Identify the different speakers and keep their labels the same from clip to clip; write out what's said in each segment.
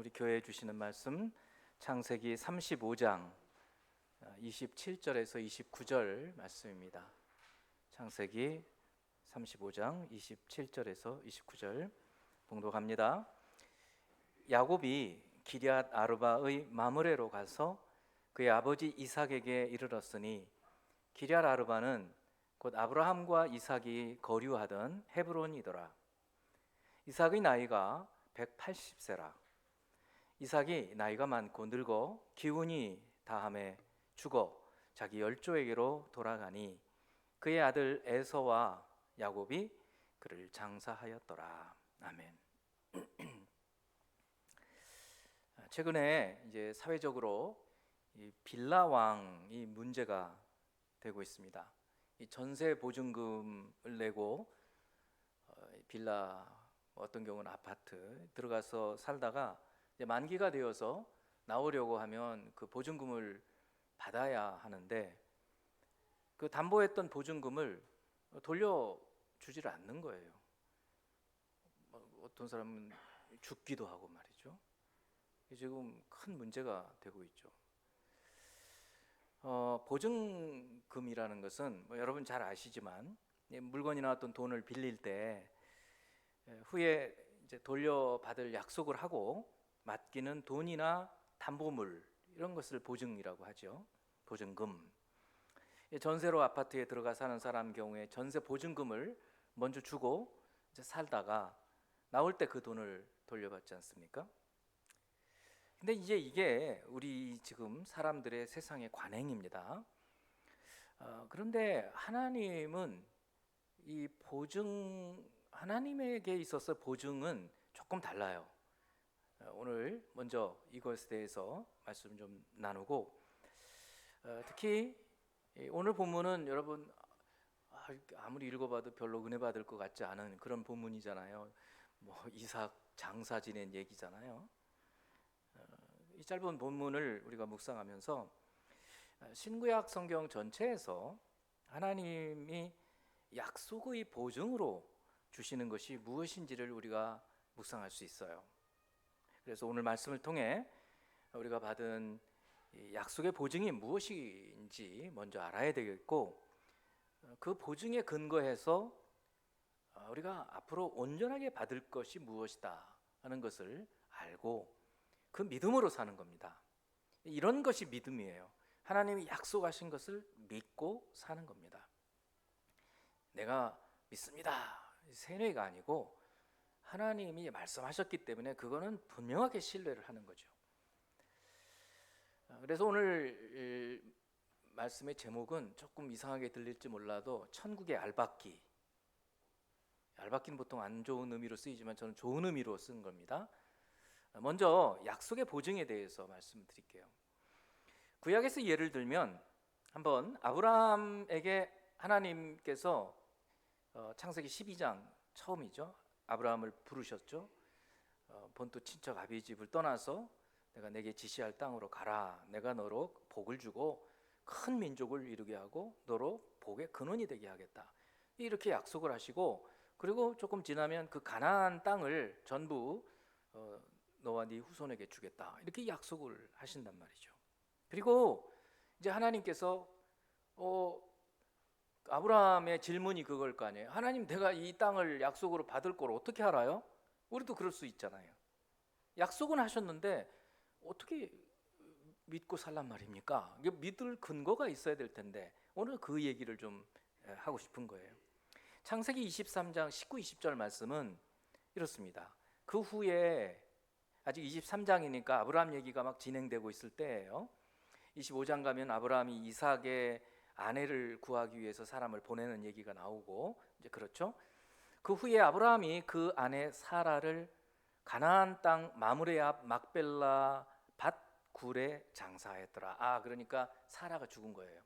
Speaker 1: 우리 교회에 주시는 말씀 창세기 35장 27절에서 29절 말씀입니다. 창세기 35장 27절에서 29절 봉독합니다. 야곱이 기럇 아르바의 마므레로 가서 그의 아버지 이삭에게 이르렀으니 기럇 아르바는 곧 아브라함과 이삭이 거류하던 헤브론이더라. 이삭의 나이가 180세라. 이삭이 나이가 많고 늙어 기운이 다함에 죽어 자기 열조에게로 돌아가니 그의 아들 에서와 야곱이 그를 장사하였더라. 아멘. 최근에 이제 사회적으로 이 빌라왕이 문제가 되고 있습니다. 이 전세 보증금을 내고 빌라, 어떤 경우는 아파트 들어가서 살다가 이제 만기가 되어서 나오려고 하면 그 보증금을 받아야 하는데 그 담보했던 보증금을 돌려주지를 않는 거예요. 어떤 사람은 죽기도 하고 말이죠. 지금 큰 문제가 되고 있죠. 보증금이라는 것은 여러분 잘 아시지만 물건이나 어떤 돈을 빌릴 때 후에 이제 돌려받을 약속을 하고 맡기는 돈이나 담보물, 이런 것을 보증이라고 하죠. 보증금. 전세로 아파트에 들어가 사는 사람 경우에 전세 보증금을 먼저 주고 이제 살다가 나올 때 그 돈을 돌려받지 않습니까? 근데 이제 이게 우리 지금 사람들의 세상의 관행입니다. 그런데 하나님은 이 하나님에게 있어서 보증은 조금 달라요. 오늘 먼저 이것에 대해서 말씀 좀 나누고, 특히 오늘 본문은 여러분 아무리 읽어봐도 별로 은혜 받을 것 같지 않은 그런 본문이잖아요. 이삭 장사 지낸 얘기잖아요. 이 짧은 본문을 우리가 묵상하면서 신구약 성경 전체에서 하나님이 약속의 보증으로 주시는 것이 무엇인지를 우리가 묵상할 수 있어요. 그래서 오늘 말씀을 통해 우리가 받은 약속의 보증이 무엇인지 먼저 알아야 되겠고, 그 보증에 근거해서 우리가 앞으로 온전하게 받을 것이 무엇이다 하는 것을 알고 그 믿음으로 사는 겁니다. 이런 것이 믿음이에요. 하나님이 약속하신 것을 믿고 사는 겁니다. 내가 믿습니다, 세뇌가 아니고 하나님이 말씀하셨기 때문에 그거는 분명하게 신뢰를 하는 거죠. 그래서 오늘 말씀의 제목은 조금 이상하게 들릴지 몰라도 천국의 알박기. 알박기는 보통 안 좋은 의미로 쓰이지만 저는 좋은 의미로 쓴 겁니다. 먼저 약속의 보증에 대해서 말씀드릴게요. 구약에서 예를 들면 한번 아브라함에게 하나님께서 창세기 12장 처음이죠. 아브라함을 부르셨죠. 본토 친척 아비 집을 떠나서 내가 내게 지시할 땅으로 가라. 내가 너로 복을 주고 큰 민족을 이루게 하고 너로 복의 근원이 되게 하겠다. 이렇게 약속을 하시고, 그리고 조금 지나면 그 가나안 땅을 전부 너와 네 후손에게 주겠다. 이렇게 약속을 하신단 말이죠. 그리고 이제 하나님께서 아브라함의 질문이 그걸 거 아니에요. 하나님, 내가 이 땅을 약속으로 받을 걸 어떻게 알아요? 우리도 그럴 수 있잖아요. 약속은 하셨는데 어떻게 믿고 살란 말입니까? 이게 믿을 근거가 있어야 될 텐데 오늘 그 얘기를 좀 하고 싶은 거예요. 창세기 23장 19, 20절 말씀은 이렇습니다. 그 후에 아직 23장이니까 아브라함 얘기가 막 진행되고 있을 때예요. 25장 가면 아브라함이 이삭의 아내를 구하기 위해서 사람을 보내는 얘기가 나오고, 이제 그렇죠. 그 후에 아브라함이 그 아내 사라를 가나안 땅 마므레 앞 막벨라 밭 굴에 장사했더라. 그러니까 사라가 죽은 거예요.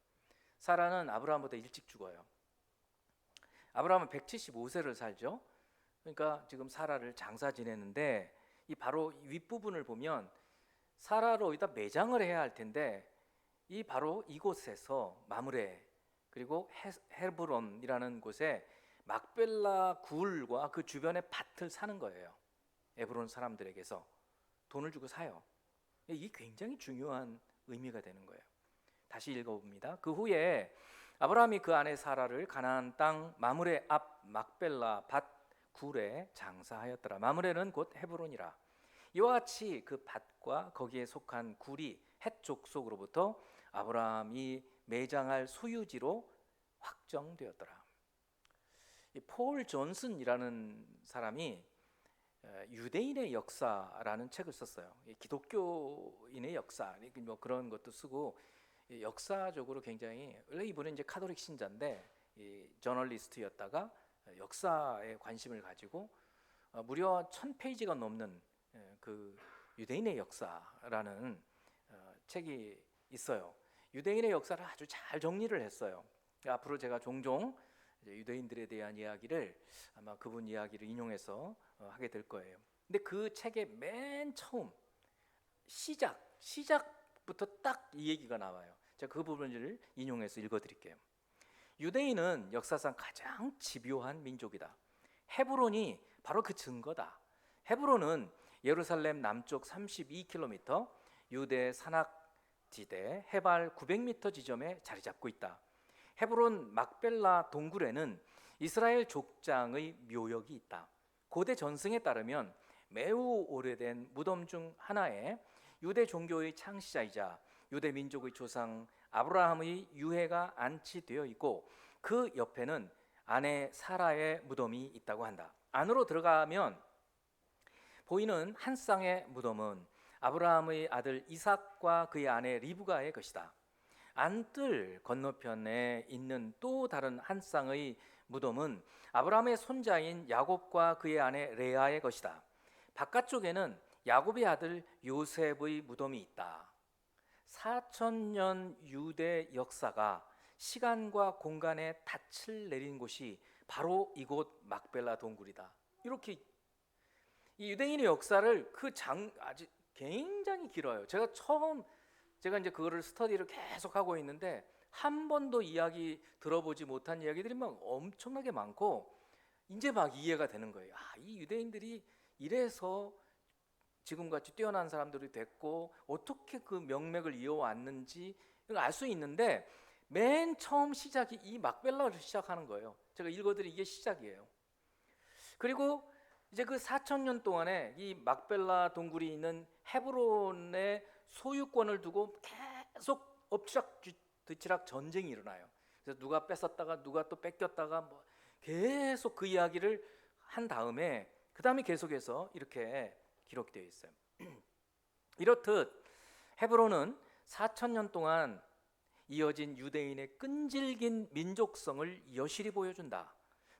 Speaker 1: 사라는 아브라함보다 일찍 죽어요. 아브라함은 175세를 살죠. 그러니까 지금 사라를 장사 지내는데, 이 바로 윗부분을 보면 사라로 여기다 매장을 해야 할 텐데, 이 바로 이곳에서 마므레 그리고 헤브론이라는 곳에 막벨라 굴과 그 주변의 밭을 사는 거예요. 에브론 사람들에게서 돈을 주고 사요. 이게 굉장히 중요한 의미가 되는 거예요. 다시 읽어봅니다. 그 후에 아브라함이 그 아내 사라를 가나안 땅 마므레 앞 막벨라 밭 굴에 장사하였더라. 마므레는 곧 헤브론이라. 이와 같이 그 밭과 거기에 속한 굴이 헷 족속으로부터 아브라함이 매장할 소유지로 확정되었더라. 이 폴 존슨이라는 사람이 유대인의 역사라는 책을 썼어요. 기독교인의 역사, 뭐 그런 것도 쓰고 역사적으로 굉장히, 원래 이분은 이제 카톨릭 신자인데 저널리스트였다가 역사에 관심을 가지고 무려 1000페이지가 넘는 그 유대인의 역사라는 책이 있어요. 유대인의 역사를 아주 잘 정리를 했어요. 앞으로 제가 종종 유대인들에 대한 이야기를 아마 그분 이야기를 인용해서 하게 될 거예요. 근데 그 책의 맨 처음 시작부터 딱 이 얘기가 나와요. 제가 그 부분을 인용해서 읽어드릴게요. 유대인은 역사상 가장 집요한 민족이다. 헤브론이 바로 그 증거다. 헤브론은 예루살렘 남쪽 32km, 유대 산악지대 해발 900m 지점에 자리 잡고 있다. 헤브론 막벨라 동굴에는 이스라엘 족장의 묘역이 있다. 고대 전승에 따르면 매우 오래된 무덤 중 하나에 유대 종교의 창시자이자 유대 민족의 조상 아브라함의 유해가 안치되어 있고 그 옆에는 아내 사라의 무덤이 있다고 한다. 안으로 들어가면 보이는 한 쌍의 무덤은 아브라함의 아들 이삭과 그의 아내 리브가의 것이다. 안뜰 건너편에 있는 또 다른 한 쌍의 무덤은 아브라함의 손자인 야곱과 그의 아내 레아의 것이다. 바깥쪽에는 야곱의 아들 요셉의 무덤이 있다. 4000년 유대 역사가 시간과 공간에 닻을 내린 곳이 바로 이곳 막벨라 동굴이다. 이렇게 이 유대인의 역사를 아주 굉장히 길어요. 제가 이제 그거를 스터디를 계속 하고 있는데 한 번도 이야기 들어보지 못한 이야기들이 막 엄청나게 많고 이제 막 이해가 되는 거예요. 이 유대인들이 이래서 지금같이 뛰어난 사람들이 됐고 어떻게 그 명맥을 이어왔는지 알 수 있는데 맨 처음 시작이 이 막벨라를 시작하는 거예요. 제가 읽어드린 이게 시작이에요. 그리고 이제 그 4000년 동안에 이 막벨라 동굴이 있는 헤브론의 소유권을 두고 계속 엎치락뒤치락 전쟁이 일어나요. 그래서 누가 뺏었다가 누가 또 뺏겼다가 뭐 계속 그 이야기를 한 다음에 그 다음에 계속해서 이렇게 기록되어 있어요. 이렇듯 헤브론은 4000년 동안 이어진 유대인의 끈질긴 민족성을 여실히 보여준다.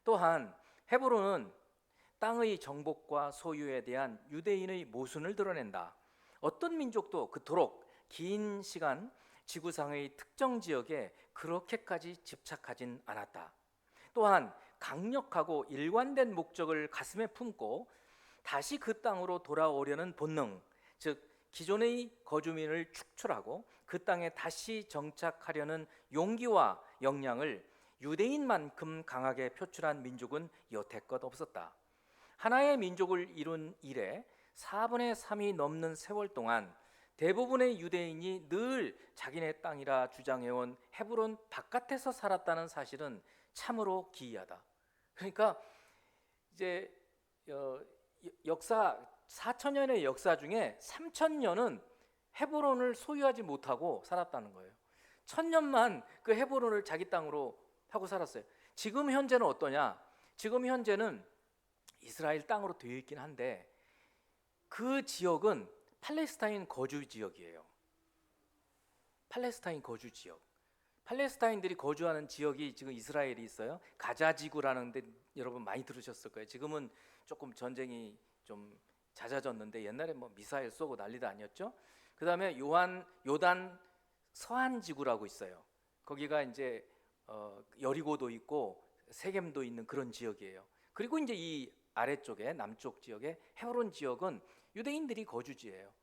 Speaker 1: 또한 헤브론은 땅의 정복과 소유에 대한 유대인의 모순을 드러낸다. 어떤 민족도 그토록 긴 시간 지구상의 특정 지역에 그렇게까지 집착하진 않았다. 또한 강력하고 일관된 목적을 가슴에 품고 다시 그 땅으로 돌아오려는 본능, 즉 기존의 거주민을 축출하고 그 땅에 다시 정착하려는 용기와 역량을 유대인만큼 강하게 표출한 민족은 여태껏 없었다. 하나의 민족을 이룬 이래 4분의 3이 넘는 세월 동안 대부분의 유대인이 늘 자기네 땅이라 주장해온 헤브론 바깥에서 살았다는 사실은 참으로 기이하다. 그러니까 이제 역사 4000년의 역사 중에 3000년은 헤브론을 소유하지 못하고 살았다는 거예요. 1000년만 그 헤브론을 자기 땅으로 하고 살았어요. 지금 현재는 어떠냐? 지금 현재는 이스라엘 땅으로 되어 있긴 한데 그 지역은 팔레스타인 거주 지역이에요. 팔레스타인 거주 지역. 팔레스타인들이 거주하는 지역이 지금 이스라엘이 있어요. 가자 지구라는 데 여러분 많이 들으셨을 거예요. 지금은 조금 전쟁이 좀 잦아졌는데 옛날에 뭐 미사일 쏘고 난리도 아니었죠. 그다음에 요단 서한 지구라고 있어요. 거기가 이제 여리고도 있고 세겜도 있는 그런 지역이에요. 그리고 이제 이 아래쪽에 남쪽 지역에 헤브론 지역은 유대인들이 거주지예요.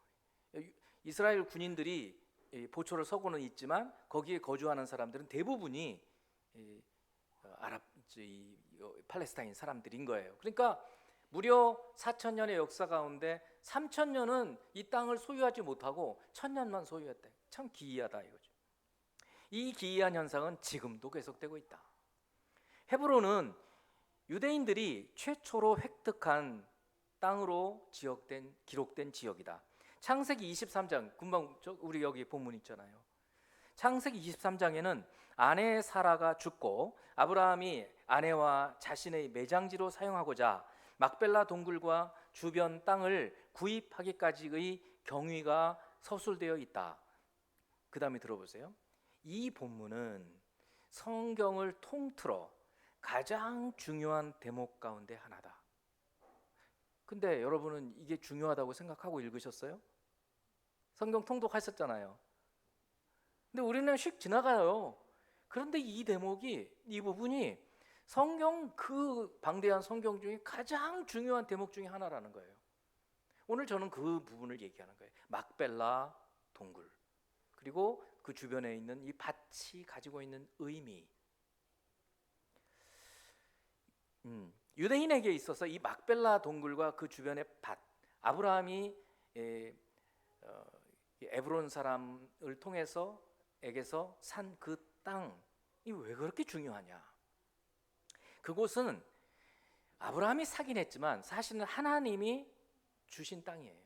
Speaker 1: 이스라엘 군인들이 보초를 서고는 있지만 거기에 거주하는 사람들은 대부분이 팔레스타인 사람들인 거예요. 그러니까 무려 4,000년의 역사 가운데 3,000년은 이 땅을 소유하지 못하고 1,000년만 소유했다. 참 기이하다 이거죠. 이 기이한 현상은 지금도 계속되고 있다. 헤브론은 유대인들이 최초로 획득한 땅으로 기록된 지역이다. 창세기 23장, 금방 우리 여기 본문 있잖아요. 창세기 23장에는 아내 사라가 죽고 아브라함이 아내와 자신의 매장지로 사용하고자 막벨라 동굴과 주변 땅을 구입하기까지의 경위가 서술되어 있다. 그 다음에 들어보세요. 이 본문은 성경을 통틀어 가장 중요한 대목 가운데 하나다. 근데 여러분은 이게 중요하다고 생각하고 읽으셨어요? 성경 통독하셨잖아요. 근데 우리는 휙 지나가요. 그런데 이 대목이, 이 부분이 성경, 그 방대한 성경 중에 가장 중요한 대목 중에 하나라는 거예요. 오늘 저는 그 부분을 얘기하는 거예요. 막벨라 동굴, 그리고 그 주변에 있는 이 밭이 가지고 있는 의미. 유대인에게 있어서 이 막벨라 동굴과 그 주변의 밭, 아브라함이 에브론 사람을 통해서 에게서 산 그 땅이 왜 그렇게 중요하냐? 그곳은 아브라함이 사긴 했지만 사실은 하나님이 주신 땅이에요.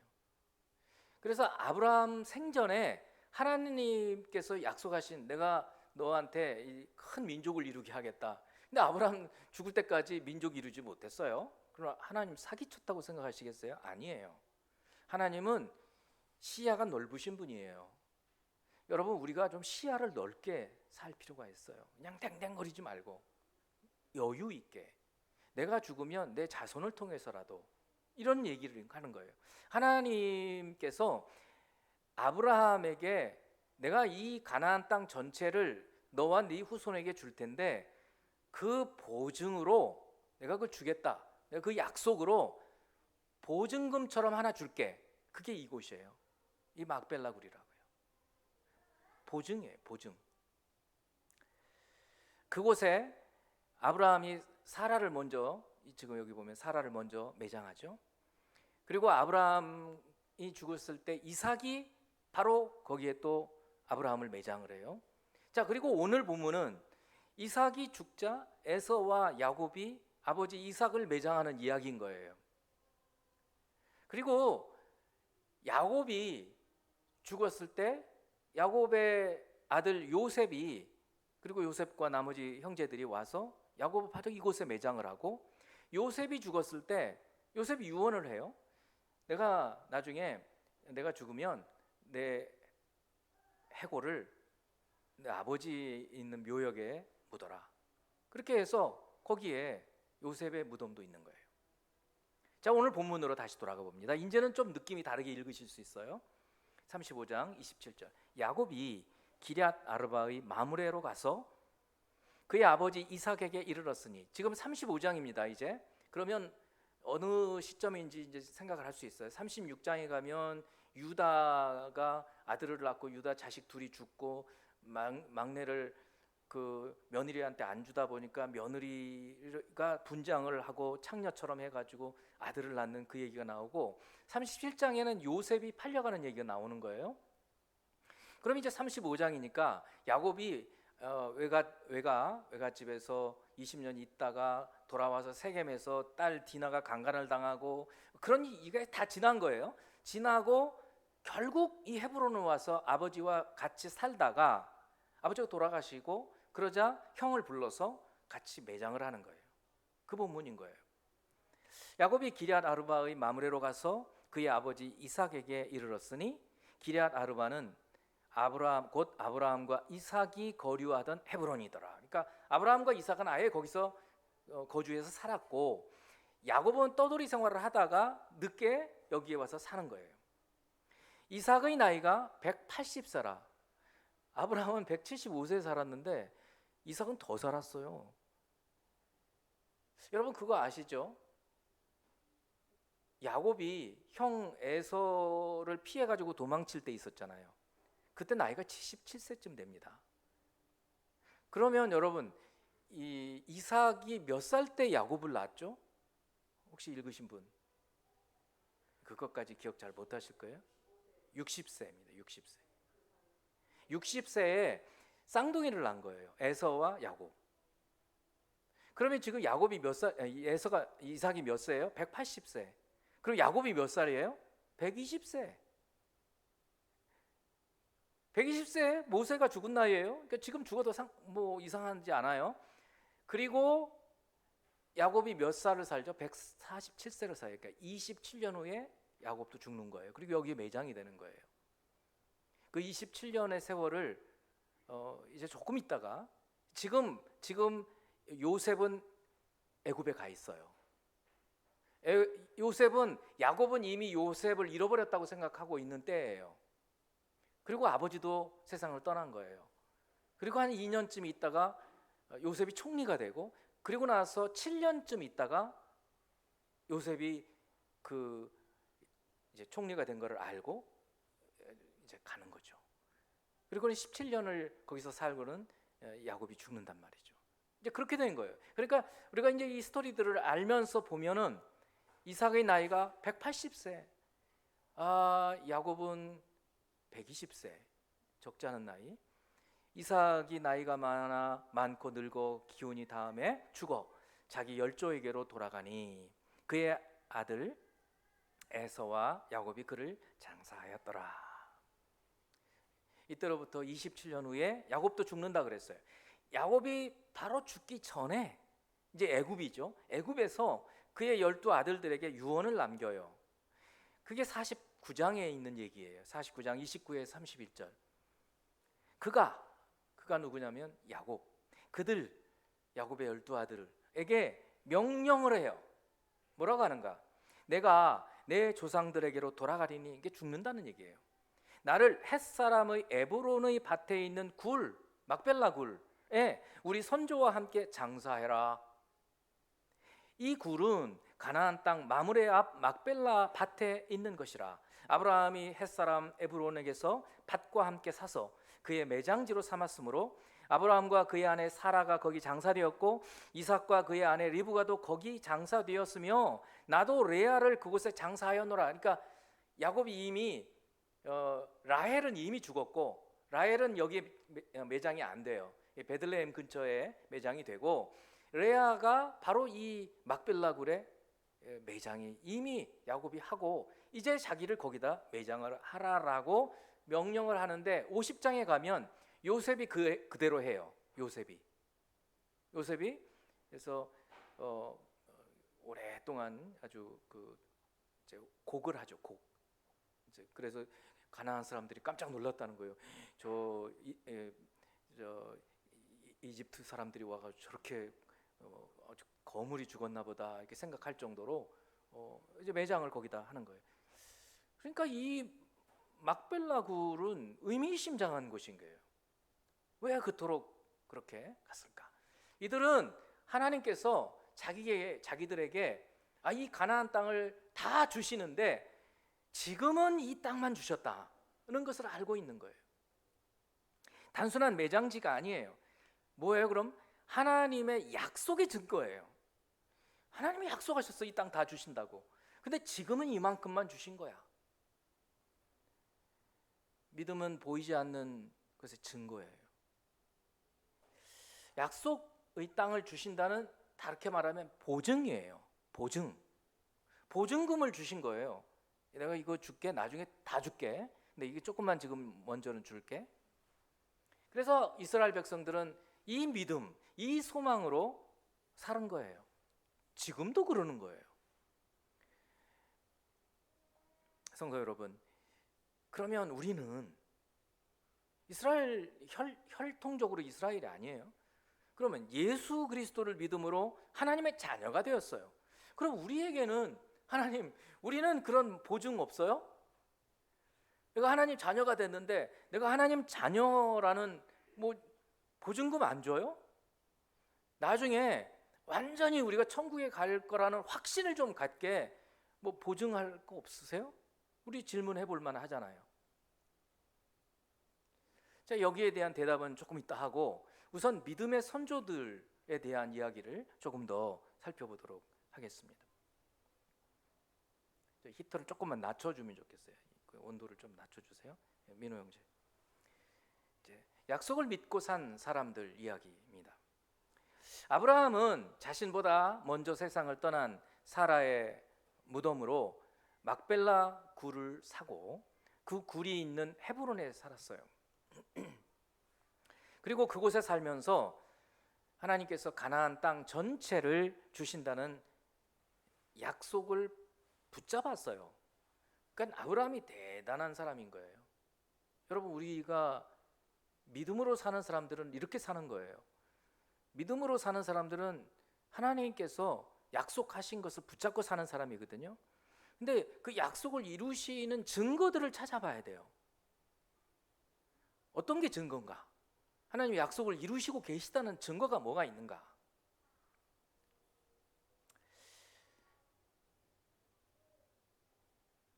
Speaker 1: 그래서 아브라함 생전에 하나님께서 약속하신, 내가 너한테 이 큰 민족을 이루게 하겠다. 근데 아브라함 죽을 때까지 민족 이루지 못했어요. 그럼 하나님 사기쳤다고 생각하시겠어요? 아니에요. 하나님은 시야가 넓으신 분이에요. 여러분, 우리가 좀 시야를 넓게 살 필요가 있어요. 그냥 땡땡거리지 말고 여유 있게, 내가 죽으면 내 자손을 통해서라도, 이런 얘기를 하는 거예요. 하나님께서 아브라함에게 내가 이 가나안 땅 전체를 너와 네 후손에게 줄 텐데 그 보증으로 내가 그걸 주겠다. 내가 그 약속으로 보증금처럼 하나 줄게. 그게 이곳이에요. 이 막벨라 굴이라고요. 보증이에요, 보증. 그곳에 아브라함이 사라를 먼저, 지금 여기 보면 사라를 먼저 매장하죠. 그리고 아브라함이 죽었을 때 이삭이 바로 거기에 또 아브라함을 매장을 해요. 자, 그리고 오늘 본문은 이삭이 죽자 에서와 야곱이 아버지 이삭을 매장하는 이야기인 거예요. 그리고 야곱이 죽었을 때 야곱의 아들 요셉이, 그리고 요셉과 나머지 형제들이 와서 야곱을 바로 이곳에 매장을 하고, 요셉이 죽었을 때 요셉이 유언을 해요. 내가 나중에 내가 죽으면 내 해골을 내 아버지 있는 묘역에 묻어라. 그렇게 해서 거기에 요셉의 무덤도 있는 거예요. 자, 오늘 본문으로 다시 돌아가 봅니다. 이제는 좀 느낌이 다르게 읽으실 수 있어요. 35장 27절. 야곱이 기럇 아르바의 마므레로 가서 그의 아버지 이삭에게 이르렀으니, 지금 35장입니다. 이제 그러면 어느 시점인지 이제 생각을 할 수 있어요. 36장에 가면 유다가 아들을 낳고 유다 자식 둘이 죽고 막내를 그 며느리한테 안 주다 보니까 며느리가 분장을 하고 창녀처럼 해가지고 아들을 낳는 그 얘기가 나오고, 37장에는 요셉이 팔려가는 얘기가 나오는 거예요. 그럼 이제 35장이니까 야곱이 외갓집에서 20년 있다가 돌아와서 세겜에서 딸 디나가 강간을 당하고, 그런 이게 다 지난 거예요. 지나고 결국 이 헤브론을 와서 아버지와 같이 살다가 아버지가 돌아가시고 그러자 형을 불러서 같이 매장을 하는 거예요. 그 본문인 거예요. 야곱이 기럇 아르바의 마므레로 가서 그의 아버지 이삭에게 이르렀으니, 기럇 아르바는 아브라함, 곧 아브라함과 이삭이 거류하던 헤브론이더라. 그러니까 아브라함과 이삭은 아예 거기서 거주해서 살았고, 야곱은 떠돌이 생활을 하다가 늦게 여기에 와서 사는 거예요. 이삭의 나이가 180세라. 아브라함은 175세 살았는데 이삭은 더 살았어요. 여러분 그거 아시죠? 야곱이 형 에서를 피해 가지고 도망칠 때 있었잖아요. 그때 나이가 77세쯤 됩니다. 그러면 여러분 이 이삭이 몇 살 때 야곱을 낳았죠? 혹시 읽으신 분? 그것까지 기억 잘 못하실 거예요. 60세입니다. 60세. 60세에 쌍둥이를 낳은 거예요. 에서와 야곱. 그러면 지금 야곱이 몇 살? 이삭이 몇 세예요? 180세. 그럼 야곱이 몇 살이에요? 120세. 120세 모세가 죽은 나이예요. 그러니까 지금 죽어도 뭐 이상하지 않아요. 그리고 야곱이 몇 살을 살죠? 147세를 살아요. 그러니까 27년 후에 야곱도 죽는 거예요. 그리고 여기에 매장이 되는 거예요. 그 27년의 세월을 이제 조금 있다가 지금 요셉은 애굽에 가 있어요. 요셉은 야곱은 이미 요셉을 잃어버렸다고 생각하고 있는 때예요. 그리고 아버지도 세상을 떠난 거예요. 그리고 한 2년쯤 있다가 요셉이 총리가 되고, 그리고 나서 7년쯤 있다가 요셉이 이제 총리가 된 거를 알고 이제 가는 거죠. 그리고 17년을 거기서 살고는 야곱이 죽는단 말이죠. 이제 그렇게 된 거예요. 그러니까 우리가 이제 이 스토리들을 알면서 보면은 이삭의 나이가 180세, 야곱은 120세, 적지 않은 나이. 이삭이 나이가 많고 늙어 기운이 다음에 죽어 자기 열조에게로 돌아가니 그의 아들 에서와 야곱이 그를 장사하였더라. 이때로부터 27년 후에 야곱도 죽는다 그랬어요. 야곱이 바로 죽기 전에 이제 애굽이죠. 애굽에서 그의 12아들들에게 유언을 남겨요. 그게 49장에 있는 얘기예요. 49장 29에 31절. 그가 누구냐면 야곱. 야곱의 12아들에게 명령을 해요. 뭐라고 하는가? 내가 내 조상들에게로 돌아가리니, 이게 죽는다는 얘기예요. 나를 햇사람의 에브론의 밭에 있는 막벨라 굴에 우리 선조와 함께 장사해라. 이 굴은 가나안 땅 마므레 앞 막벨라 밭에 있는 것이라. 아브라함이 햇사람 에브론에게서 밭과 함께 사서 그의 매장지로 삼았으므로 아브라함과 그의 아내 사라가 거기 장사되었고 이삭과 그의 아내 리브가도 거기 장사되었으며 나도 레아를 그곳에 장사하였노라. 그러니까 야곱이 이미 라헬은 이미 죽었고, 라헬은 여기에 매장이 안 돼요. 베들레헴 근처에 매장이 되고, 레아가 바로 이 막벨라 굴에 매장이 이미 야곱이 하고 이제 자기를 거기다 매장을 하라라고 명령을 하는데, 50장에 가면 요셉이 그대로 해요. 요셉이 그래서 오랫동안 아주 이제 곡을 하죠. 이제 그래서 가나안 사람들이 깜짝 놀랐다는 거예요. 저 이집트 사람들이 와가지고 저렇게 아주 거물이 죽었나 보다 이렇게 생각할 정도로 이제 매장을 거기다 하는 거예요. 그러니까 이 막벨라 굴은 의미심장한 곳인 거예요. 왜 그토록 그렇게 갔을까? 이들은 하나님께서 자기들에게 이 가나안 땅을 다 주시는데 지금은 이 땅만 주셨다는 것을 알고 있는 거예요. 단순한 매장지가 아니에요. 뭐예요? 그럼 하나님의 약속의 증거예요. 하나님이 약속하셨어. 이 땅 다 주신다고. 근데 지금은 이만큼만 주신 거야. 믿음은 보이지 않는 것의 증거예요. 약속의 땅을 주신다는, 다르게 말하면 보증이에요. 보증금을 주신 거예요. 내가 이거 줄게, 나중에 다 줄게. 근데 이게 조금만 지금 먼저는 줄게. 그래서 이스라엘 백성들은 이 믿음, 이 소망으로 사는 거예요. 지금도 그러는 거예요. 성도 여러분, 그러면 우리는 이스라엘 혈통적으로 이스라엘이 아니에요. 그러면 예수 그리스도를 믿음으로 하나님의 자녀가 되었어요. 그럼 우리에게는 하나님, 우리는 그런 보증 없어요? 내가 하나님 자녀가 됐는데 내가 하나님 자녀라는 보증금 안 줘요? 나중에 완전히 우리가 천국에 갈 거라는 확신을 좀 갖게 보증할 거 없으세요? 우리 질문해 볼 만 하잖아요. 자, 여기에 대한 대답은 조금 이따 하고 우선 믿음의 선조들에 대한 이야기를 조금 더 살펴보도록 하겠습니다. 히터를 조금만 낮춰주면 좋겠어요. 그 온도를 좀 낮춰주세요. 민호 형제. 이제 약속을 믿고 산 사람들 이야기입니다. 아브라함은 자신보다 먼저 세상을 떠난 사라의 무덤으로 막벨라 굴을 사고 그 굴이 있는 헤브론에 살았어요. 그리고 그곳에 살면서 하나님께서 가나안 땅 전체를 주신다는 약속을 붙잡았어요. 그러니까 아브라함이 대단한 사람인 거예요. 여러분, 우리가 믿음으로 사는 사람들은 이렇게 사는 거예요. 믿음으로 사는 사람들은 하나님께서 약속하신 것을 붙잡고 사는 사람이거든요. 근데 그 약속을 이루시는 증거들을 찾아봐야 돼요. 어떤 게 증거인가? 하나님이 약속을 이루시고 계시다는 증거가 뭐가 있는가?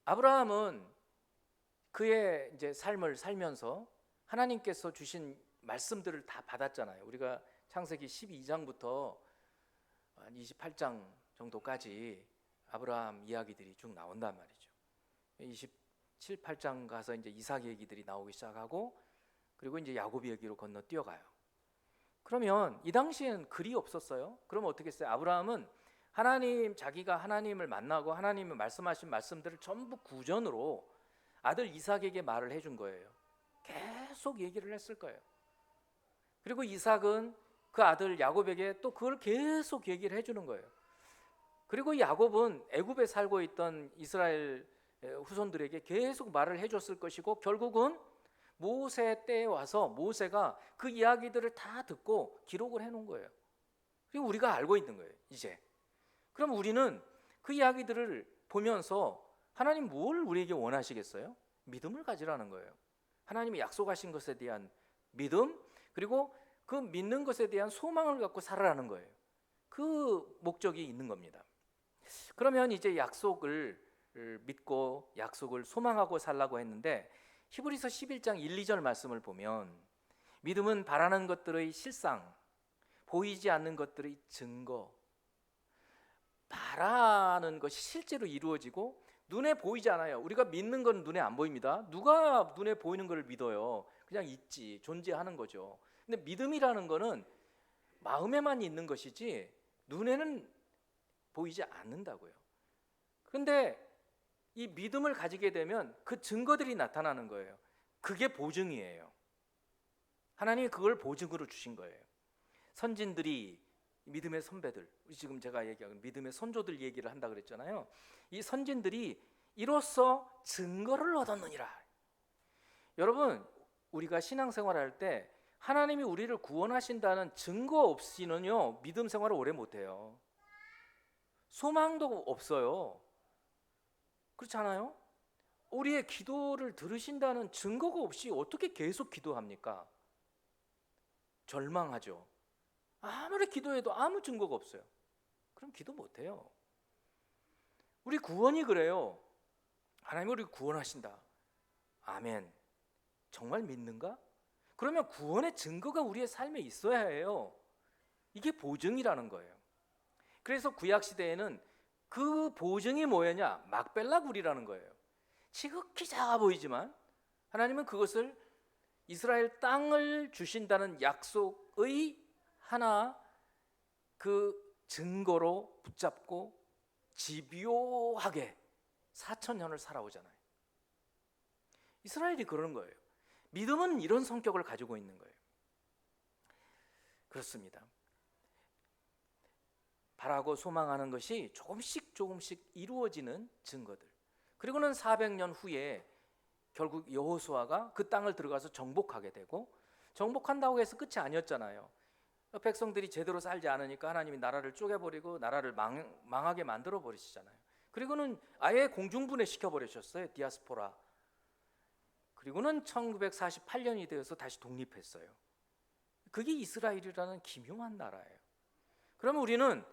Speaker 1: 아브라함은 그의 이제 삶을 살면서 하나님께서 주신 말씀들을 다 받았잖아요. 우리가 창세기 12장부터 한 28장 정도까지 아브라함 이야기들이 쭉 나온단 말이죠. 27, 8장 가서 이제 이삭 얘기들이 나오기 시작하고 그리고 이제 야곱 얘기로 건너뛰어가요. 그러면 이 당시에는 글이 없었어요. 그러면 어떻게 했어요? 아브라함은 자기가 하나님을 만나고 하나님이 말씀하신 말씀들을 전부 구전으로 아들 이삭에게 말을 해준 거예요. 계속 얘기를 했을 거예요. 그리고 이삭은 그 아들 야곱에게 또 그걸 계속 얘기를 해주는 거예요. 그리고 야곱은 애굽에 살고 있던 이스라엘 후손들에게 계속 말을 해줬을 것이고 결국은 모세 때에 와서 모세가 그 이야기들을 다 듣고 기록을 해놓은 거예요. 그리고 우리가 알고 있는 거예요. 이제 그럼 우리는 그 이야기들을 보면서 하나님 뭘 우리에게 원하시겠어요? 믿음을 가지라는 거예요. 하나님이 약속하신 것에 대한 믿음, 그리고 그 믿는 것에 대한 소망을 갖고 살아라는 거예요. 그 목적이 있는 겁니다. 그러면 이제 약속을 믿고 약속을 소망하고 살라고 했는데 히브리서 11장 1, 2절 말씀을 보면 믿음은 바라는 것들의 실상, 보이지 않는 것들의 증거. 바라는 것이 실제로 이루어지고 눈에 보이지 않아요. 우리가 믿는 건 눈에 안 보입니다. 누가 눈에 보이는 걸 믿어요? 그냥 있지, 존재하는 거죠. 근데 믿음이라는 거는 마음에만 있는 것이지 눈에는 보이지 않는다고요. 그런데 이 믿음을 가지게 되면 그 증거들이 나타나는 거예요. 그게 보증이에요. 하나님이 그걸 보증으로 주신 거예요. 선진들이, 믿음의 선배들, 지금 제가 얘기하는 믿음의 선조들 얘기를 한다 그랬잖아요. 이 선진들이 이로써 증거를 얻었느니라. 여러분, 우리가 신앙생활할 때 하나님이 우리를 구원하신다는 증거 없이는요 믿음 생활을 오래 못해요. 소망도 없어요. 그렇지 않아요? 우리의 기도를 들으신다는 증거가 없이 어떻게 계속 기도합니까? 절망하죠. 아무리 기도해도 아무 증거가 없어요. 그럼 기도 못해요. 우리 구원이 그래요. 하나님 우리를 구원하신다. 아멘. 정말 믿는가? 그러면 구원의 증거가 우리의 삶에 있어야 해요. 이게 보증이라는 거예요. 그래서 구약시대에는 그 보증이 뭐였냐? 막벨라 굴이라는 거예요. 지극히 작아 보이지만 하나님은 그것을 이스라엘 땅을 주신다는 약속의 하나 그 증거로 붙잡고 집요하게 4,000년을 살아오잖아요. 이스라엘이 그런 거예요. 믿음은 이런 성격을 가지고 있는 거예요. 그렇습니다. 바라고 소망하는 것이 조금씩 이루어지는 증거들. 그리고는 400년 후에 결국 여호수아가 그 땅을 들어가서 정복하게 되고, 정복한다고 해서 끝이 아니었잖아요. 백성들이 제대로 살지 않으니까 하나님이 나라를 쪼개버리고 나라를 망하게 만들어 버리시잖아요. 그리고는 아예 공중분해 시켜버리셨어요. 디아스포라. 그리고는 1948년이 되어서 다시 독립했어요. 그게 이스라엘이라는 기묘한 나라예요. 그러면 우리는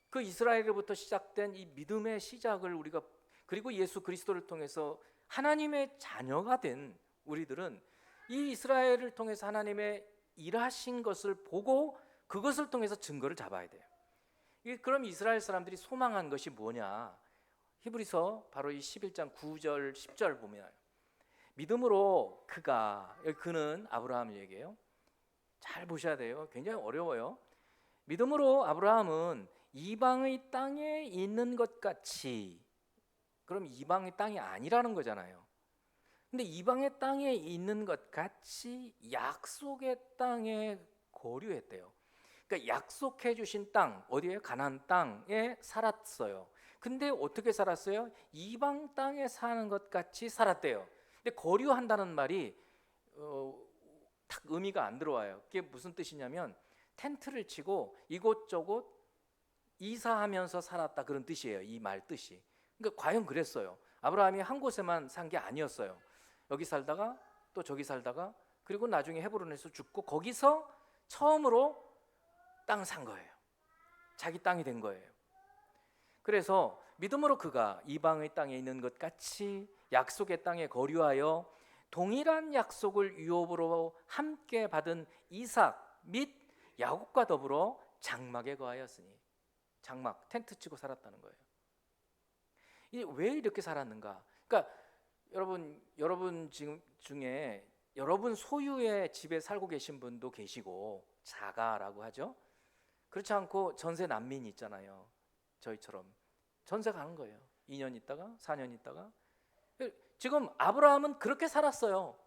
Speaker 1: 그 이스라엘로부터 시작된 이 믿음의 시작을 우리가, 그리고 예수 그리스도를 통해서 하나님의 자녀가 된 우리들은 이 이스라엘을 통해서 하나님의 일하신 것을 보고 그것을 통해서 증거를 잡아야 돼요. 그럼 이스라엘 사람들이 소망한 것이 뭐냐? 히브리서 바로 이 11장 9절 10절 보면 믿음으로 그가, 여기 그는 아브라함을 얘기해요. 잘 보셔야 돼요. 굉장히 어려워요. 믿음으로 아브라함은 이방의 땅에 있는 것 같이, 그럼 이방의 땅이 아니라는 거잖아요. 근데 이방의 땅에 있는 것 같이 약속의 땅에 거류했대요. 그러니까 약속해 주신 땅, 어디에? 가나안 땅에 살았어요. 근데 어떻게 살았어요? 이방 땅에 사는 것 같이 살았대요. 근데 거류한다는 말이 딱 의미가 안 들어와요. 그게 무슨 뜻이냐면 텐트를 치고 이곳저곳 이사하면서 살았다, 그런 뜻이에요. 이 말 뜻이. 그러니까 과연 그랬어요. 아브라함이 한 곳에만 산 게 아니었어요. 여기 살다가 또 저기 살다가, 그리고 나중에 헤브론에서 죽고 거기서 처음으로 땅 산 거예요. 자기 땅이 된 거예요. 그래서 믿음으로 그가 이방의 땅에 있는 것 같이 약속의 땅에 거류하여 동일한 약속을 유업으로 함께 받은 이삭 및 야곱과 더불어 장막에 거하였으니, 장막, 텐트 치고 살았다는 거예요. 왜 이렇게 살았는가? 그러니까 여러분 지금 중에 여러분 소유의 집에 살고 계신 분도 계시고, 자가라고 하죠. 그렇지 않고 전세 난민이 있잖아요. 저희처럼 전세 가는 거예요. 2년 있다가 4년 있다가. 지금 아브라함은 그렇게 살았어요.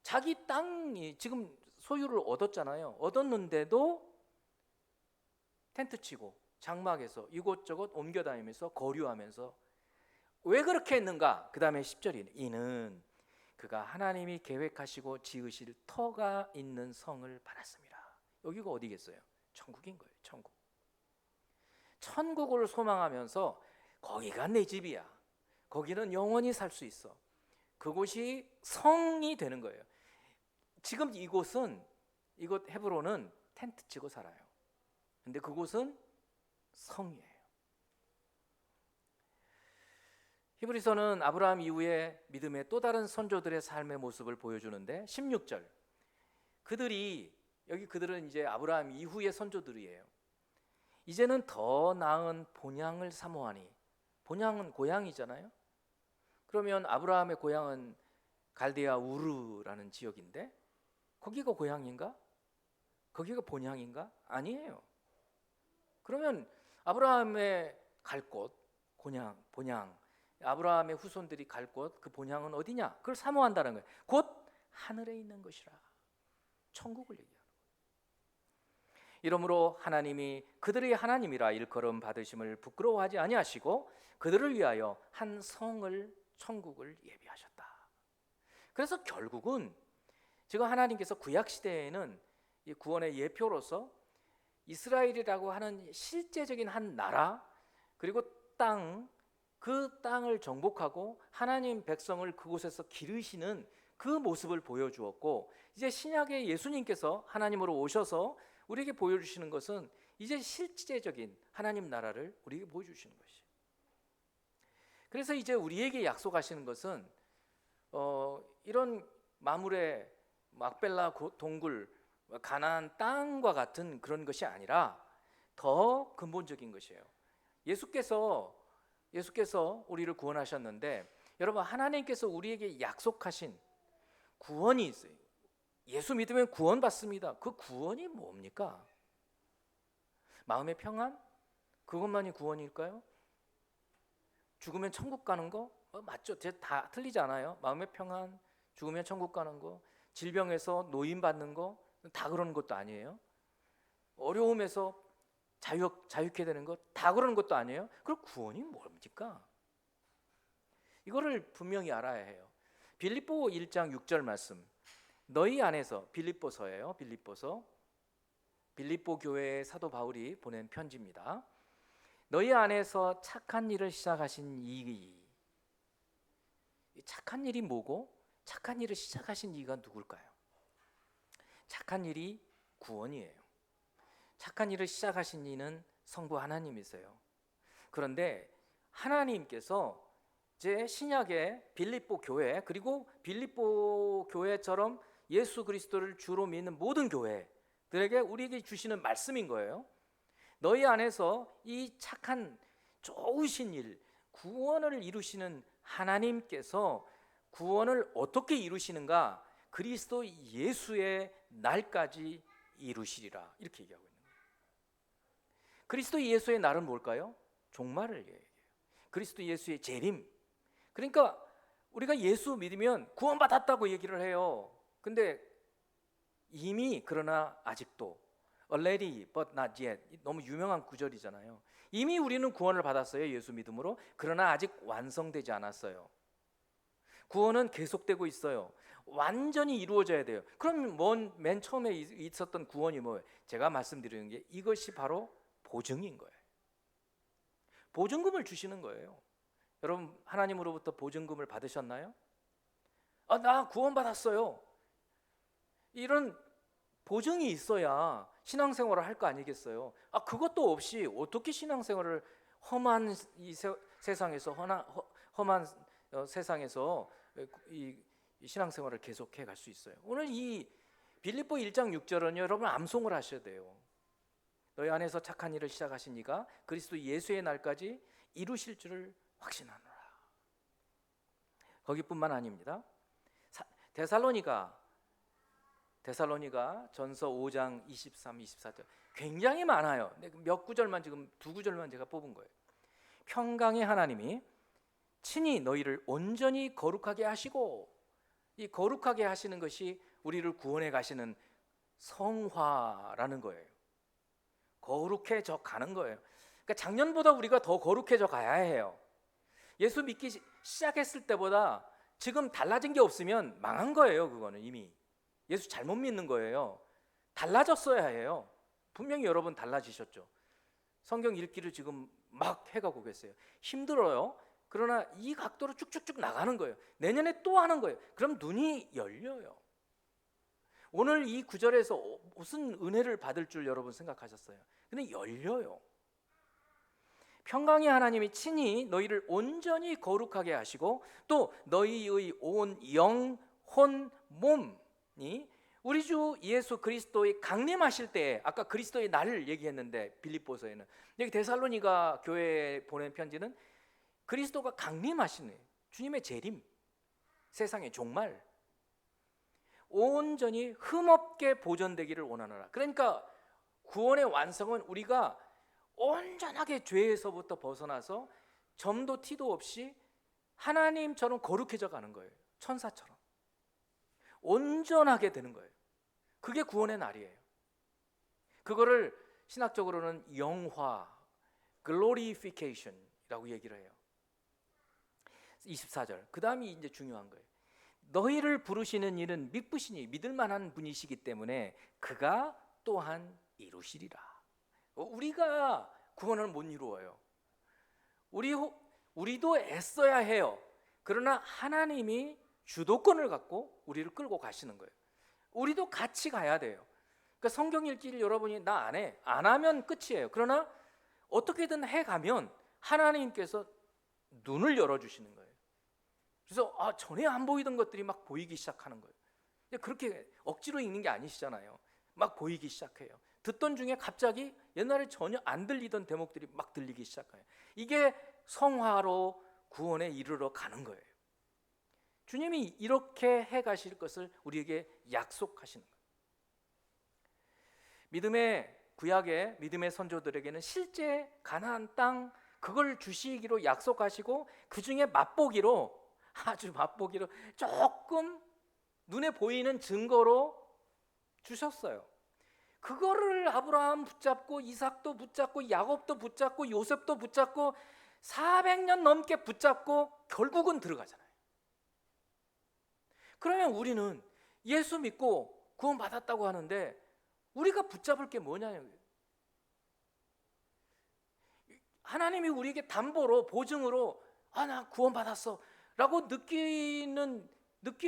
Speaker 1: 자기 땅이 지금 소유를 얻었잖아요. 얻었는데도 텐트 치고 장막에서 이곳저곳 옮겨 다니면서 거류하면서. 왜 그렇게 했는가? 그 다음에 10절이 이는 그가 하나님이 계획하시고 지으실 터가 있는 성을 받았습니다. 여기가 어디겠어요? 천국인 거예요. 천국. 천국을 소망하면서 거기가 내 집이야, 거기는 영원히 살 수 있어, 그곳이 성이 되는 거예요. 지금 이곳 헤브론은 텐트 치고 살아요. 근데 그곳은 성이에요. 히브리서는 아브라함 이후에 믿음의 또 다른 선조들의 삶의 모습을 보여주는데 16절, 그들은 이제 아브라함 이후의 선조들이에요. 이제는 더 나은 본향을 사모하니, 본향은 고향이잖아요. 그러면 아브라함의 고향은 갈대아 우르라는 지역인데 거기가 고향인가? 거기가 본향인가? 아니에요. 그러면 아브라함의 갈 곳, 본향, 아브라함의 후손들이 갈 곳, 그 본향은 어디냐? 그걸 사모한다는 거예요. 곧 하늘에 있는 것이라, 천국을 얘기하는 거예요. 이러므로 하나님이 그들의 하나님이라 일컬음 받으심을 부끄러워하지 아니하시고 그들을 위하여 한 성을, 천국을 예비하셨다. 그래서 결국은 지금 하나님께서 구약 시대에는 이 구원의 예표로서 이스라엘이라고 하는 실제적인 한 나라, 그리고 그 땅을 정복하고 하나님 백성을 그곳에서 기르시는 그 모습을 보여주었고, 이제 신약의 예수님께서 하나님으로 오셔서 우리에게 보여주시는 것은 이제 실제적인 하나님 나라를 우리에게 보여주시는 것이에요. 그래서 이제 우리에게 약속하시는 것은 이런 마물의 막벨라 동굴, 가나안 땅과 같은 그런 것이 아니라 더 근본적인 것이에요. 예수께서 우리를 구원하셨는데, 여러분, 하나님께서 우리에게 약속하신 구원이 있어요. 예수 믿으면 구원받습니다. 그 구원이 뭡니까? 마음의 평안? 그것만이 구원일까요? 죽으면 천국 가는 거? 맞죠? 다 틀리지 않아요? 마음의 평안, 죽으면 천국 가는 거, 질병에서 노임 받는 거, 다 그러는 것도 아니에요. 어려움에서 자유케 되는 것, 다 그러는 것도 아니에요. 그럼 구원이 뭡니까? 이거를 분명히 알아야 해요. 빌립보 1장 6절 말씀, 너희 안에서, 빌립보서예요. 빌립보 교회의 사도 바울이 보낸 편지입니다. 너희 안에서 착한 일을 시작하신 이 착한 일이 뭐고, 착한 일을 시작하신 이가 누굴까요? 착한 일이 구원이에요. 착한 일을 시작하신 이는 성부 하나님이세요. 그런데 하나님께서 이제 신약의 빌립보 교회, 그리고 빌립보 교회처럼 예수 그리스도를 주로 믿는 모든 교회들에게, 우리에게 주시는 말씀인 거예요. 너희 안에서 이 착한 좋으신 일, 구원을 이루시는 하나님께서 구원을 어떻게 이루시는가? 그리스도 예수의 날까지 이루시리라, 이렇게 얘기하고 있는 거예요. 그리스도 예수의 날은 뭘까요? 종말을 얘기해요. 그리스도 예수의 재림. 그러니까 우리가 예수 믿으면 구원받았다고 얘기를 해요. 근데 이미, 그러나 아직도, already but not yet, 너무 유명한 구절이잖아요. 이미 우리는 구원을 받았어요, 예수 믿음으로. 그러나 아직 완성되지 않았어요. 구원은 계속되고 있어요. 완전히 이루어져야 돼요. 그럼 맨 처음에 있었던 구원이 뭐예요? 제가 말씀드리는 게 이것이 바로 보증인 거예요. 보증금을 주시는 거예요. 여러분, 하나님으로부터 보증금을 받으셨나요? 나 구원받았어요. 이런 보증이 있어야 신앙생활을 할 거 아니겠어요? 그것도 없이 어떻게 신앙생활을 험한 이 세상에서 험한 세상에서 이 신앙생활을 계속해 갈 수 있어요? 오늘 이 빌립보 1장 6절은 여러분 암송을 하셔야 돼요. 너희 안에서 착한 일을 시작하신 이가 그리스도 예수의 날까지 이루실 줄을 확신하노라. 거기뿐만 아닙니다. 데살로니가 전서 5장 23, 24절 굉장히 많아요. 몇 구절만, 지금 두 구절만 제가 뽑은 거예요. 평강의 하나님이 친히 너희를 온전히 거룩하게 하시고, 이 거룩하게 하시는 것이 우리를 구원해 가시는 성화라는 거예요. 거룩해져 가는 거예요. 그러니까 작년보다 우리가 더 거룩해져 가야 해요. 예수 믿기 시작했을 때보다 지금 달라진 게 없으면 망한 거예요. 그거는 이미 예수 잘못 믿는 거예요. 달라졌어야 해요. 분명히 여러분 달라지셨죠. 성경 읽기를 지금 막 해가고 계세요. 힘들어요. 그러나 이 각도로 쭉쭉쭉 나가는 거예요. 내년에 또 하는 거예요. 그럼 눈이 열려요. 오늘 이 구절에서 무슨 은혜를 받을 줄 여러분 생각하셨어요? 근데 열려요. 평강의 하나님이 친히 너희를 온전히 거룩하게 하시고 또 너희의 온 영, 혼, 몸이 우리 주 예수 그리스도의 강림하실 때, 아까 그리스도의 날을 얘기했는데 빌립보서에는, 여기 데살로니가 교회에 보낸 편지는 그리스도가 강림하시는 주님의 재림, 세상의 종말, 온전히 흠없게 보존되기를 원하노라. 그러니까 구원의 완성은 우리가 온전하게 죄에서부터 벗어나서 점도 티도 없이 하나님처럼 거룩해져 가는 거예요. 천사처럼 온전하게 되는 거예요. 그게 구원의 날이에요. 그거를 신학적으로는 영화, glorification이라고 얘기를 해요. 24절, 그 다음이 이제 중요한 거예요. 너희를 부르시는 이는 믿으시니, 믿을 만한 분이시기 때문에 그가 또한 이루시리라. 우리가 구원을 못 이루어요. 우리도 애써야 해요. 그러나 하나님이 주도권을 갖고 우리를 끌고 가시는 거예요. 우리도 같이 가야 돼요. 그러니까 성경 읽기를 여러분이 나 안 하면 끝이에요. 그러나 어떻게든 해가면 하나님께서 눈을 열어주시는 거예요. 그래서 전에 안 보이던 것들이 막 보이기 시작하는 거예요. 그렇게 억지로 읽는 게 아니시잖아요. 막 보이기 시작해요. 듣던 중에 갑자기 옛날에 전혀 안 들리던 대목들이 막 들리기 시작해요. 이게 성화로 구원에 이르러 가는 거예요. 주님이 이렇게 해 가실 것을 우리에게 약속하시는 거예요. 믿음의 구약의 믿음의 선조들에게는 실제 가나안 땅 그걸 주시기로 약속하시고, 그 중에 맛보기로, 아주 맛보기로 조금 눈에 보이는 증거로 주셨어요. 그거를 아브라함 붙잡고 이삭도 붙잡고 야곱도 붙잡고 요셉도 붙잡고 400년 넘게 붙잡고 결국은 들어가잖아요. 그러면 우리는 예수 믿고 구원 받았다고 하는데 우리가 붙잡을 게 뭐냐는 거예요. 하나님이 우리에게 담보로, 보증으로 나 구원 받았어 라고 느낄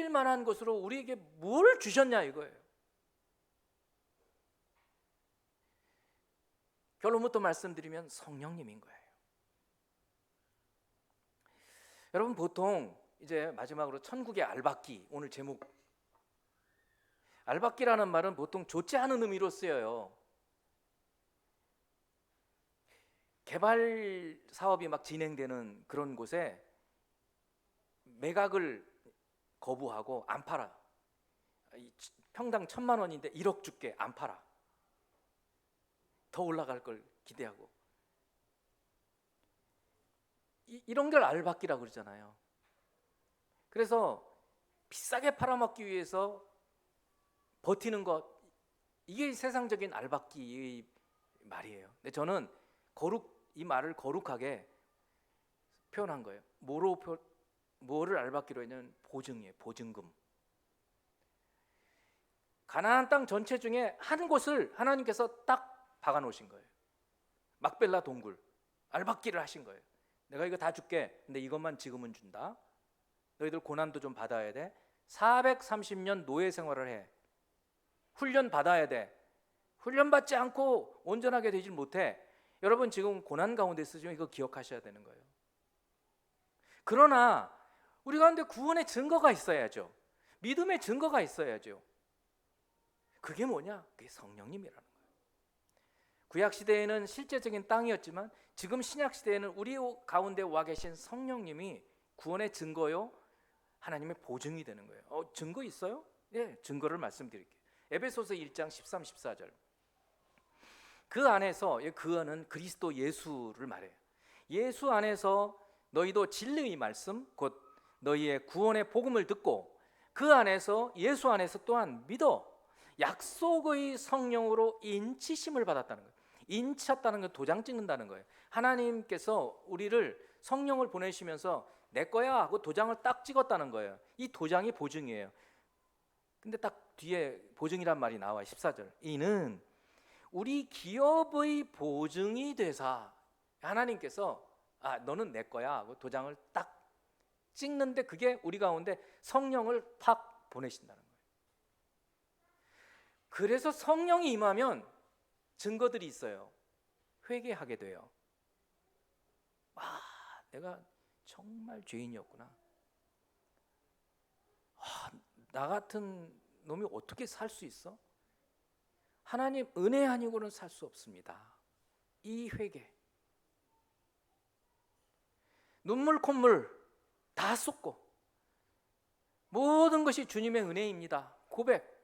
Speaker 1: 만한 것으로 우리에게 뭘 주셨냐 이거예요. 결론부터 말씀드리면 성령님인 거예요. 여러분, 보통 이제 마지막으로 천국의 알박기, 오늘 제목, 알박기라는 말은 보통 좋지 않은 의미로 쓰여요. 개발 사업이 막 진행되는 그런 곳에 매각을 거부하고 안 팔아. 평당 1,000만 원인데 1억 줄게, 안 팔아. 더 올라갈 걸 기대하고. 이런 걸 알박기라고 그러잖아요. 그래서 비싸게 팔아먹기 위해서 버티는 것, 이게 세상적인 알박기의 말이에요. 근데 저는 이 말을 거룩하게 표현한 거예요. 뭐를 알박기로 했냐면 보증이에요. 보증금. 가나안 땅 전체 중에 한 곳을 하나님께서 딱 박아 놓으신 거예요. 막벨라 동굴, 알박기를 하신 거예요. 내가 이거 다 줄게. 근데 이것만 지금은 준다. 너희들 고난도 좀 받아야 돼. 430년 노예 생활을 해. 훈련 받아야 돼. 훈련 받지 않고 온전하게 되질 못해. 여러분 지금 고난 가운데 있으시면 이거 기억하셔야 되는 거예요. 그러나 우리 가운데 구원의 증거가 있어야죠. 믿음의 증거가 있어야죠. 그게 뭐냐? 그게 성령님이라는 거예요. 구약 시대에는 실제적인 땅이었지만 지금 신약 시대에는 우리 가운데 와 계신 성령님이 구원의 증거요, 하나님의 보증이 되는 거예요. 증거 있어요? 예, 증거를 말씀드릴게요. 에베소서 1장 13, 14절. 그 안에서, 그 안은 그리스도 예수를 말해요. 예수 안에서 너희도 진리의 말씀, 곧 너희의 구원의 복음을 듣고 그 안에서, 예수 안에서 또한 믿어 약속의 성령으로 인치심을 받았다는 거예요. 인쳤다는 건 도장 찍는다는 거예요. 하나님께서 우리를 성령을 보내시면서 내 거야 하고 도장을 딱 찍었다는 거예요. 이 도장이 보증이에요. 근데 딱 뒤에 보증이란 말이 나와요. 14절. 이는 우리 기업의 보증이 되사, 하나님께서 너는 내 거야 하고 도장을 딱 찍는데 그게 우리 가운데 성령을 팍 보내신다는 거예요. 그래서 성령이 임하면 증거들이 있어요. 회개하게 돼요. 내가 정말 죄인이었구나. 나 같은 놈이 어떻게 살 수 있어? 하나님 은혜 아니고는 살 수 없습니다. 이 회개, 눈물 콧물 다 쏟고 모든 것이 주님의 은혜입니다. 고백,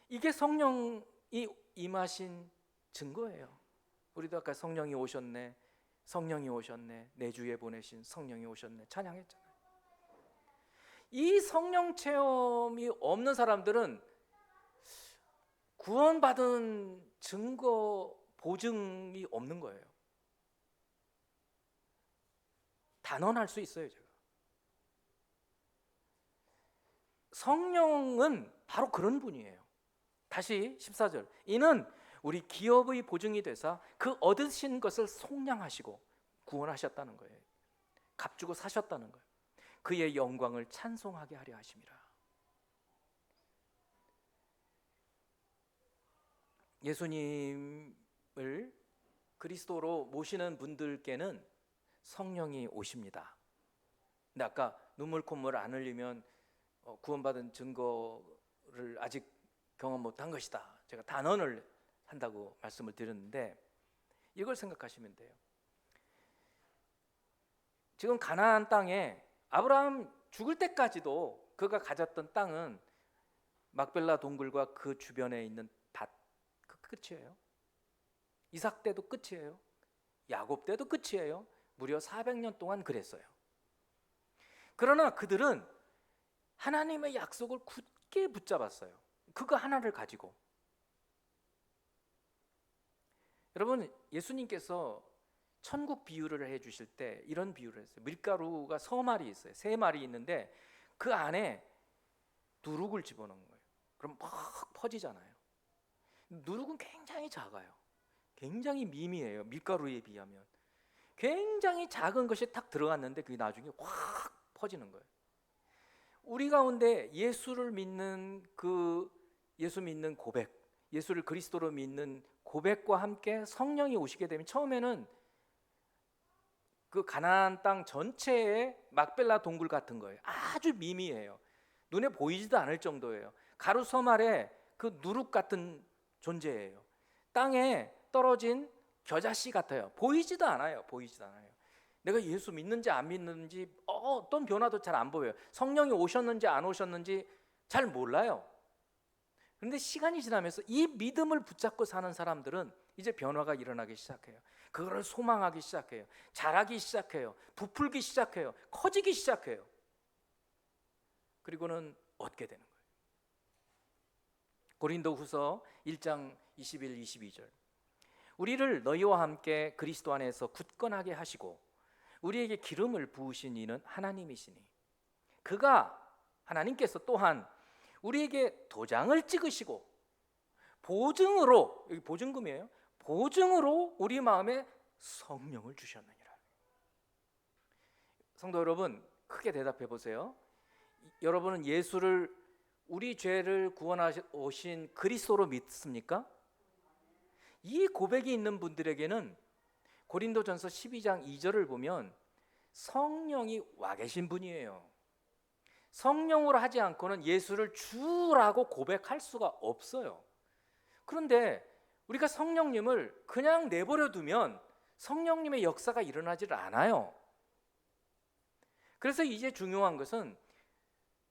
Speaker 1: 이게 성령이 임하신 증거예요. 우리도 아까 성령이 오셨네, 성령이 오셨네, 내 주에 보내신 성령이 오셨네 찬양했잖아요. 이 성령 체험이 없는 사람들은 구원받은 증거, 보증이 없는 거예요. 단언할 수 있어요. 제가 성령은 바로 그런 분이에요. 다시 14절. 이는 우리 기업의 보증이 되사 그 얻으신 것을 속량하시고 구원하셨다는 거예요. 값주고 사셨다는 거예요. 그의 영광을 찬송하게 하려 하심이라. 예수님을 그리스도로 모시는 분들께는 성령이 오십니다. 근데 아까 눈물 콧물 안 흘리면 구원받은 증거를 아직 경험 못한 것이다, 제가 단언을 한다고 말씀을 드렸는데, 이걸 생각하시면 돼요. 지금 가나안 땅에 아브라함 죽을 때까지도 그가 가졌던 땅은 막벨라 동굴과 그 주변에 있는 밭, 그 끝이에요. 이삭 때도 끝이에요. 야곱 때도 끝이에요. 무려 400년 동안 그랬어요. 그러나 그들은 하나님의 약속을 굳게 붙잡았어요. 그거 하나를 가지고. 여러분, 예수님께서 천국 비유를 해주실 때 이런 비유를 했어요. 밀가루가 서말이 있어요. 3말이 있는데 그 안에 누룩을 집어넣은 거예요. 그럼 막 퍼지잖아요. 누룩은 굉장히 작아요. 굉장히 미미해요. 밀가루에 비하면. 굉장히 작은 것이 딱 들어갔는데 그게 나중에 확 퍼지는 거예요. 우리 가운데 예수를 믿는 예수 믿는 고백, 예수를 그리스도로 믿는 고백과 함께 성령이 오시게 되면 처음에는 그 가나안 땅 전체의 막벨라 동굴 같은 거예요. 아주 미미해요. 눈에 보이지도 않을 정도예요. 가루 서말에 그 누룩 같은 존재예요. 땅에 떨어진 겨자씨 같아요. 보이지도 않아요. 보이지도 않아요. 내가 예수 믿는지 안 믿는지 어떤 변화도 잘 안 보여요. 성령이 오셨는지 안 오셨는지 잘 몰라요. 그런데 시간이 지나면서 이 믿음을 붙잡고 사는 사람들은 이제 변화가 일어나기 시작해요. 그거를 소망하기 시작해요. 자라기 시작해요. 부풀기 시작해요. 커지기 시작해요. 그리고는 얻게 되는 거예요. 고린도후서 1장 21, 22절. 우리를 너희와 함께 그리스도 안에서 굳건하게 하시고 우리에게 기름을 부으신 이는 하나님이시니 그가 하나님께서 또한 우리에게 도장을 찍으시고 보증으로, 여기 보증금이에요. 보증으로 우리 마음에 성령을 주셨느니라. 성도 여러분, 크게 대답해 보세요. 여러분은 예수를, 우리 죄를 구원하신 그리스도로 믿습니까? 이 고백이 있는 분들에게는 고린도전서 12장 2절을 보면 성령이 와 계신 분이에요. 성령으로 하지 않고는 예수를 주라고 고백할 수가 없어요. 그런데 우리가 성령님을 그냥 내버려 두면 성령님의 역사가 일어나질 않아요. 그래서 이제 중요한 것은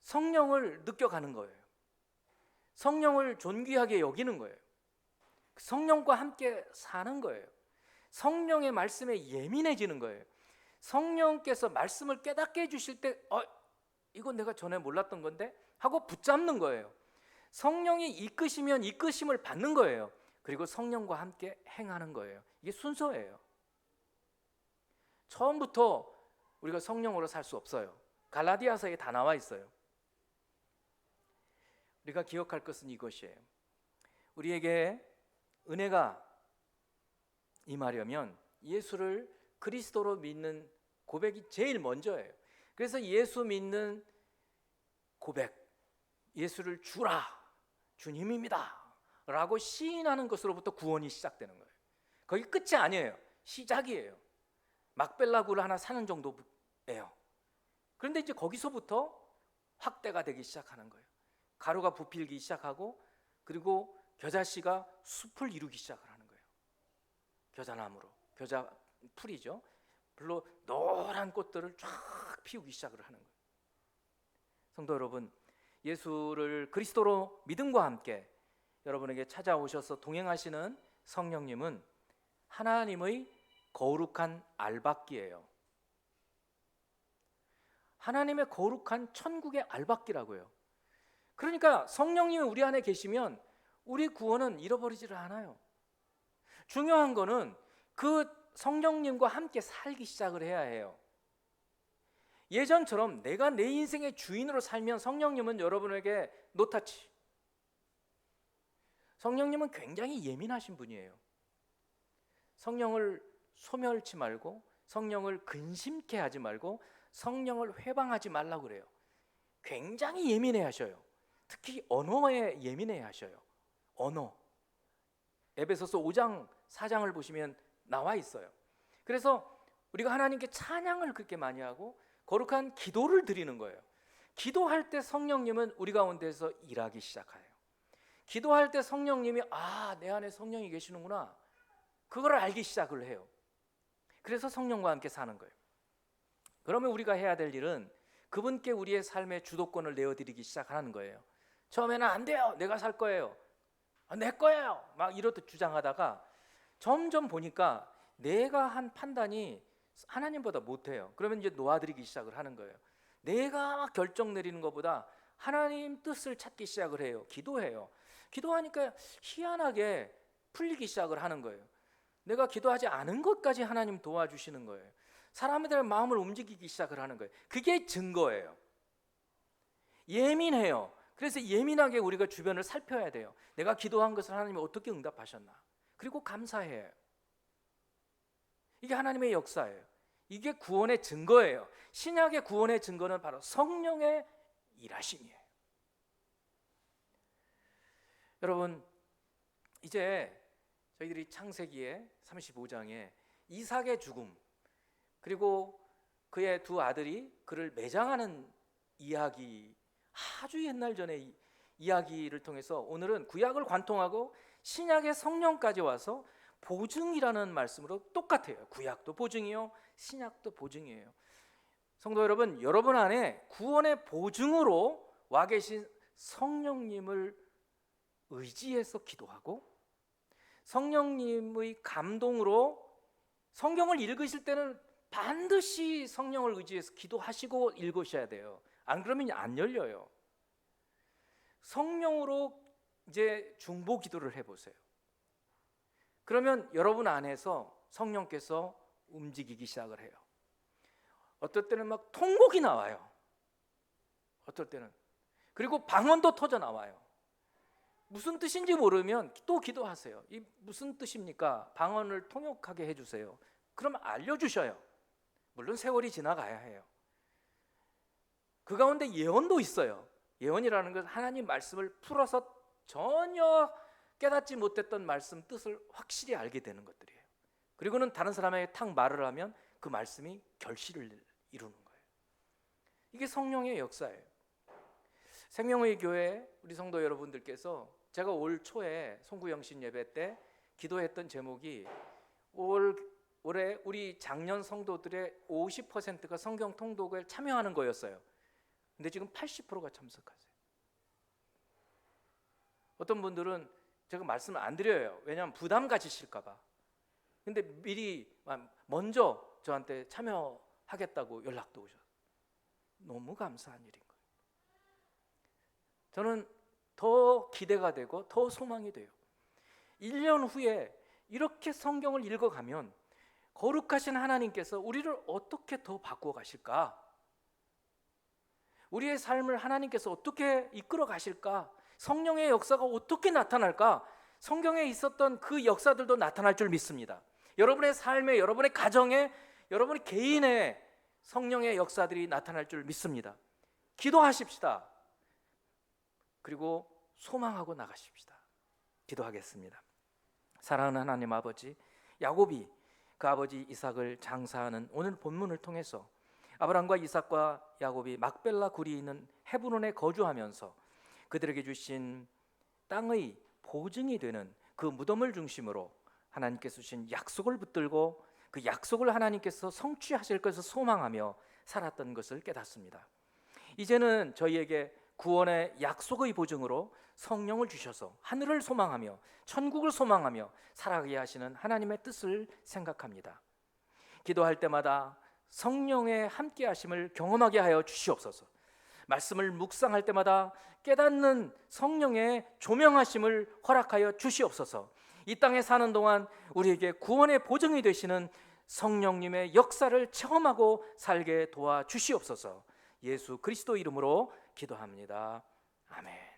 Speaker 1: 성령을 느껴가는 거예요. 성령을 존귀하게 여기는 거예요. 성령과 함께 사는 거예요. 성령의 말씀에 예민해지는 거예요. 성령께서 말씀을 깨닫게 해주실 때 이건 내가 전에 몰랐던 건데 하고 붙잡는 거예요. 성령이 이끄시면 이끄심을 받는 거예요. 그리고 성령과 함께 행하는 거예요. 이게 순서예요. 처음부터 우리가 성령으로 살 수 없어요. 갈라디아서에 다 나와 있어요. 우리가 기억할 것은 이것이에요. 우리에게 은혜가 임하려면 예수를 그리스도로 믿는 고백이 제일 먼저예요. 그래서 예수 믿는 고백, 예수를 주라, 주님입니다 라고 시인하는 것으로부터 구원이 시작되는 거예요. 거기 끝이 아니에요. 시작이에요. 막벨라구를 하나 사는 정도예요. 그런데 이제 거기서부터 확대가 되기 시작하는 거예요. 가루가 부필기 시작하고 그리고 겨자씨가 숲을 이루기 시작을 하는 거예요. 겨자나무로, 겨자 풀이죠. 별로 노란 꽃들을 쫙 피우기 시작을 하는 거예요. 성도 여러분, 예수를 그리스도로 믿음과 함께 여러분에게 찾아오셔서 동행하시는 성령님은 하나님의 거룩한 알박기예요. 하나님의 거룩한 천국의 알박기라고요. 그러니까 성령님이 우리 안에 계시면 우리 구원은 잃어버리지를 않아요. 중요한 거는 그 성령님과 함께 살기 시작을 해야 해요. 예전처럼 내가 내 인생의 주인으로 살면 성령님은 여러분에게 노타치. 성령님은 굉장히 예민하신 분이에요. 성령을 소멸치 말고 성령을 근심케 하지 말고 성령을 회방하지 말라고 그래요. 굉장히 예민해 하셔요. 특히 언어에 예민해 하셔요. 언어. 에베소서 5장 4장을 보시면 나와 있어요. 그래서 우리가 하나님께 찬양을 그렇게 많이 하고 거룩한 기도를 드리는 거예요. 기도할 때 성령님은 우리 가운데서 일하기 시작해요. 기도할 때 성령님이 내 안에 성령이 계시는구나, 그걸 알기 시작을 해요. 그래서 성령과 함께 사는 거예요. 그러면 우리가 해야 될 일은 그분께 우리의 삶의 주도권을 내어드리기 시작하는 거예요. 처음에는 안 돼요, 내가 살 거예요, 내 거예요 막 이렇듯 주장하다가 점점 보니까 내가 한 판단이 하나님보다 못해요. 그러면 이제 놓아드리기 시작을 하는 거예요. 내가 결정 내리는 것보다 하나님 뜻을 찾기 시작을 해요. 기도해요. 기도하니까 희한하게 풀리기 시작을 하는 거예요. 내가 기도하지 않은 것까지 하나님 도와주시는 거예요. 사람들의 마음을 움직이기 시작을 하는 거예요. 그게 증거예요. 예민해요. 그래서 예민하게 우리가 주변을 살펴야 돼요. 내가 기도한 것을 하나님이 어떻게 응답하셨나, 그리고 감사해요. 이게 하나님의 역사예요. 이게 구원의 증거예요. 신약의 구원의 증거는 바로 성령의 일하심이에요. 여러분, 이제 저희들이 창세기의 35장에 이삭의 죽음, 그리고 그의 두 아들이 그를 매장하는 이야기, 아주 옛날 전의 이야기를 통해서 오늘은 구약을 관통하고 신약의 성령까지 와서 보증이라는 말씀으로 똑같아요. 구약도 보증이요, 신약도 보증이에요. 성도 여러분, 여러분 안에 구원의 보증으로 와 계신 성령님을 의지해서 기도하고 성령님의 감동으로 성경을 읽으실 때는 반드시 성령을 의지해서 기도하시고 읽으셔야 돼요. 안 그러면 안 열려요. 성령으로 이제 중보 기도를 해보세요. 그러면 여러분 안에서 성령께서 움직이기 시작을 해요. 어떨 때는 막 통곡이 나와요. 어떨 때는. 그리고 방언도 터져 나와요. 무슨 뜻인지 모르면 또 기도하세요. 이 무슨 뜻입니까? 방언을 통역하게 해주세요. 그러면 알려주셔요. 물론 세월이 지나가야 해요. 그 가운데 예언도 있어요. 예언이라는 것은 하나님 말씀을 풀어서 전혀 깨닫지 못했던 말씀 뜻을 확실히 알게 되는 것들이에요. 그리고는 다른 사람에게 탁 말을 하면 그 말씀이 결실을 이루는 거예요. 이게 성령의 역사예요. 생명의 교회 우리 성도 여러분들께서 제가 올 초에 송구영신 예배 때 기도했던 제목이 올해 우리 작년 성도들의 50%가 성경 통독에 참여하는 거였어요. 근데 지금 80%가 참석하세요. 어떤 분들은 제가 말씀을 안 드려요. 왜냐하면 부담 가지실까 봐. 근데 미리 먼저 저한테 참여하겠다고 연락도 오셔서 너무 감사한 일인 거예요. 저는 더 기대가 되고 더 소망이 돼요. 1년 후에 이렇게 성경을 읽어가면 거룩하신 하나님께서 우리를 어떻게 더 바꾸어 가실까? 우리의 삶을 하나님께서 어떻게 이끌어 가실까? 성령의 역사가 어떻게 나타날까? 성경에 있었던 그 역사들도 나타날 줄 믿습니다. 여러분의 삶에, 여러분의 가정에, 여러분의 개인의 성령의 역사들이 나타날 줄 믿습니다. 기도하십시다. 그리고 소망하고 나가십시다. 기도하겠습니다. 사랑하는 하나님 아버지, 야곱이 그 아버지 이삭을 장사하는 오늘 본문을 통해서 아브라함과 이삭과 야곱이 막벨라 굴이 있는 헤브론에 거주하면서 그들에게 주신 땅의 보증이 되는 그 무덤을 중심으로 하나님께서 주신 약속을 붙들고 그 약속을 하나님께서 성취하실 것을 소망하며 살았던 것을 깨닫습니다. 이제는 저희에게 구원의 약속의 보증으로 성령을 주셔서 하늘을 소망하며 천국을 소망하며 살아가게 하시는 하나님의 뜻을 생각합니다. 기도할 때마다 성령의 함께 하심을 경험하게 하여 주시옵소서. 말씀을 묵상할 때마다 깨닫는 성령의 조명하심을 허락하여 주시옵소서. 이 땅에 사는 동안 우리에게 구원의 보증이 되시는 성령님의 역사를 체험하고 살게 도와주시옵소서. 예수 그리스도 이름으로 기도합니다. 아멘.